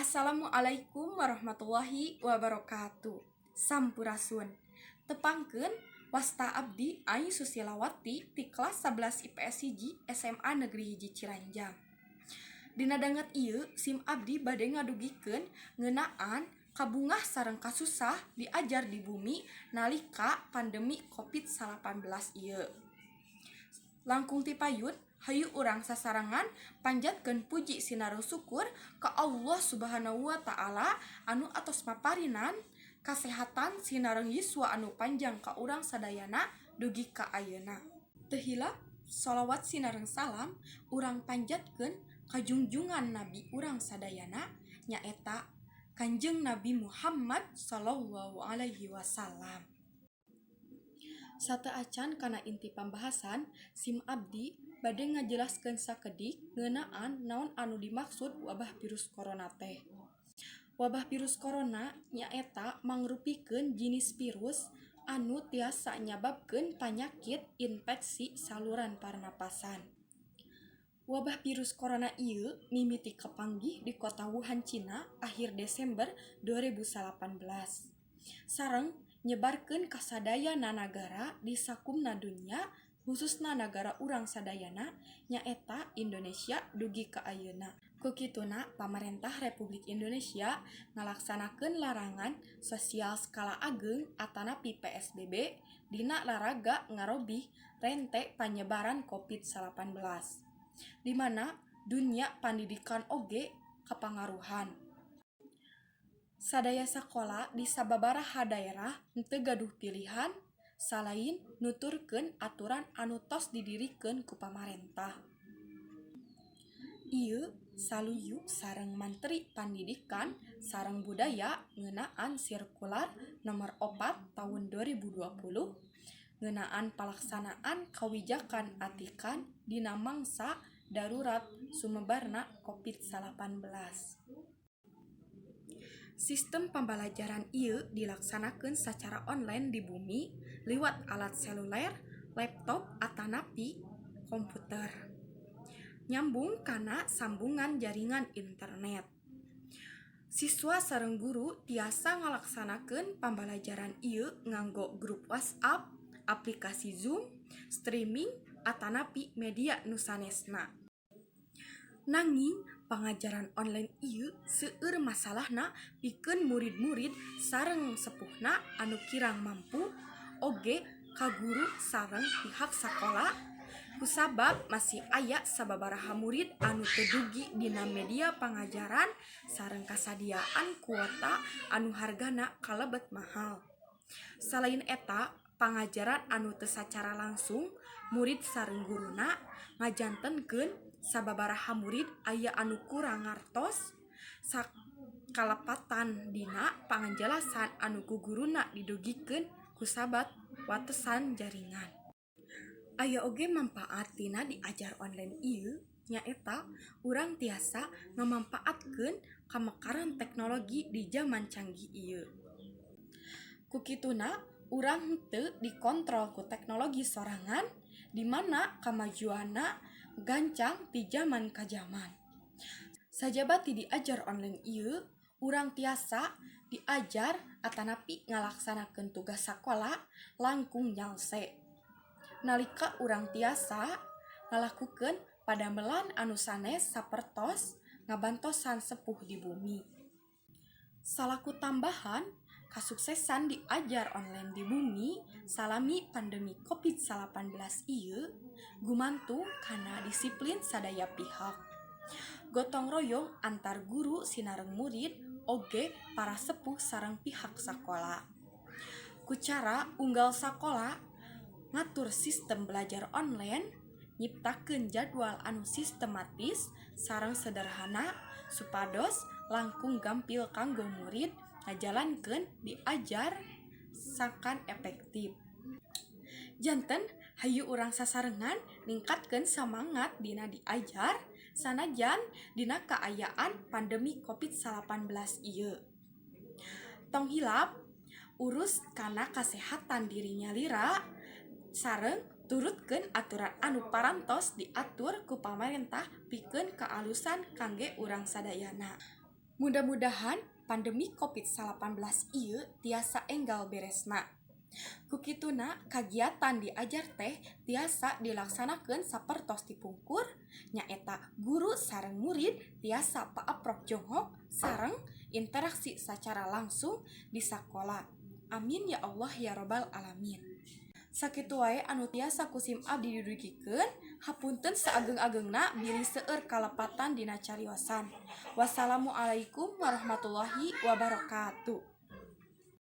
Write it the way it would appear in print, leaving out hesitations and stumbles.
Assalamualaikum warahmatullahi wabarakatuh. Sampurasun. Tepangkeun wasta abdi Ai Susilawati ti kelas 11 IPS hiji SMA Negeri Hiji Ciranjang. Dina danget ieu SIM abdi bade ngadugikeun ngeunaan kabungah sareng kasusah diajar di bumi nalika pandemi COVID-19 ieu. Langkung ti payun hayu urang sasarangan panjatkeun puji sinaru syukur ka Allah Subhanahu wa taala anu atos maparinan kasehatan sinareung yuswa anu panjang ka urang sadayana dugi ka ayeuna. Teu hilap shalawat sinareung salam urang panjatkeun ka junjungan Nabi urang sadayana nyaeta Kanjeng Nabi Muhammad sallallahu alaihi wasallam. Sateuacan kana inti pambahasan, SIM abdi bade ngajelaskeun sakedik ngeunaan naon anu dimaksud wabah virus corona teh. Wabah virus corona nyaeta mangrupikeun jinis virus anu tiasa nyababkeun panyakit infeksi saluran parnapasan. Wabah virus corona ieu mimiti kapanggih di kota Wuhan, Cina akhir Desember 2018. Sareng nyebarkeun ka sadayana nagara di sakumna dunya khususna nagara urang sadayana nyaeta Indonesia dugi ka ayeuna. Ku kituna pamarentah Republik Indonesia ngalaksanakeun larangan sosial skala ageung atanapi PSBB dina laraga ngarobih rente panyebaran COVID-19 di mana dunya pandidikan oge kapangaruhan. Sadaya sakola di sababaraha daerah henteu gaduh pilihan salain nuturkeun aturan anu tos didirikeun ku pamarentah. Ieu saluyu sareng Manteri Pandidikan sareng Budaya ngeunaan sirkular nomor 4 tahun 2020 ngeunaan palaksanaan kawijakan atikan dina mangsa darurat sumebarna COVID-19. Sistem pembelajaran ieu dilaksanakeun sacara online di bumi liwat alat seluler, laptop atanapi komputer. Nyambung kana sambungan jaringan internet. Siswa sareng guru tiasa ngalaksanakeun pembelajaran ieu nganggo grup WhatsApp, aplikasi Zoom, streaming atanapi media nu sanesna. Nanging pangajaran online ieu seueur masalahna pikeun murid-murid sareng sepuhna anu kirang mampu oge ka guru sareng pihak sakola kusabab masih aya sababaraha murid anu teu dugi dina media pangajaran sareng kasadiaan kuota anu hargana kalebet mahal. Salain eta, pangajaran anu teu sacara langsung murid sareng guruna ngajantenkeun sababaraha murid aya anu kurang ngartos kalepatan dina panganjelasan anu ku guruna didugikeun kusabab watesan jaringan. Aya oge manpaat tina diajar online ieu nyaeta urang tiasa ngamampaatkeun kamekaran teknologi di zaman canggih ieu. Ku kituna urang henteu dikontrol ku teknologi sorangan di mana kamajuanna gancang ti zaman ka zaman. Sajaba ti diajar online ieu, urang tiasa diajar atanapi ngalaksanakeun tugas sakola langkung nyalse. Nalika urang tiasa ngalakukeun padamelan anu sanes sapertos ngabantosan sepuh di bumi. Salaku tambahan, kasuksesan diajar online di bumi salami pandemi COVID-19 ieu gumantung kana disiplin sadaya pihak. Gotong royong antar guru sinareung murid oge para sepuh sareng pihak sakola. Ku cara unggal sakola ngatur sistem belajar online nyiptakeun jadwal anu sistematis sareng sederhana supados langkung gampil kanggo murid ngajalankeun diajar sakan efektif. Janten hayu urang sasarengan ningkatkeun semangat dina diajar sanajan dina kaayaan pandemi COVID-19 ieu. Tong hilap urus kana kasehatan dirinya lira sareng turutkeun aturan anu parantos diatur ku pamarentah pikeun kaalusan kangge urang sadayana. Mudah-mudahan pandemi COVID-19 ieu tiasa enggal beresna. Kukituna kagiatan diajar teh tiasa dilaksanakeun sapertos dipungkur, nyaeta guru sareng murid tiasa paaprok jonghok sareng interaksi secara langsung di sakola. Amin ya Allah ya robbal alamin. Sakitu wae anu tiasa kusim abdi didugikeun, hapunten saageng-agengna bilih seueur kalepatan dina cariosan. Wassalamualaikum warahmatullahi wabarakatuh.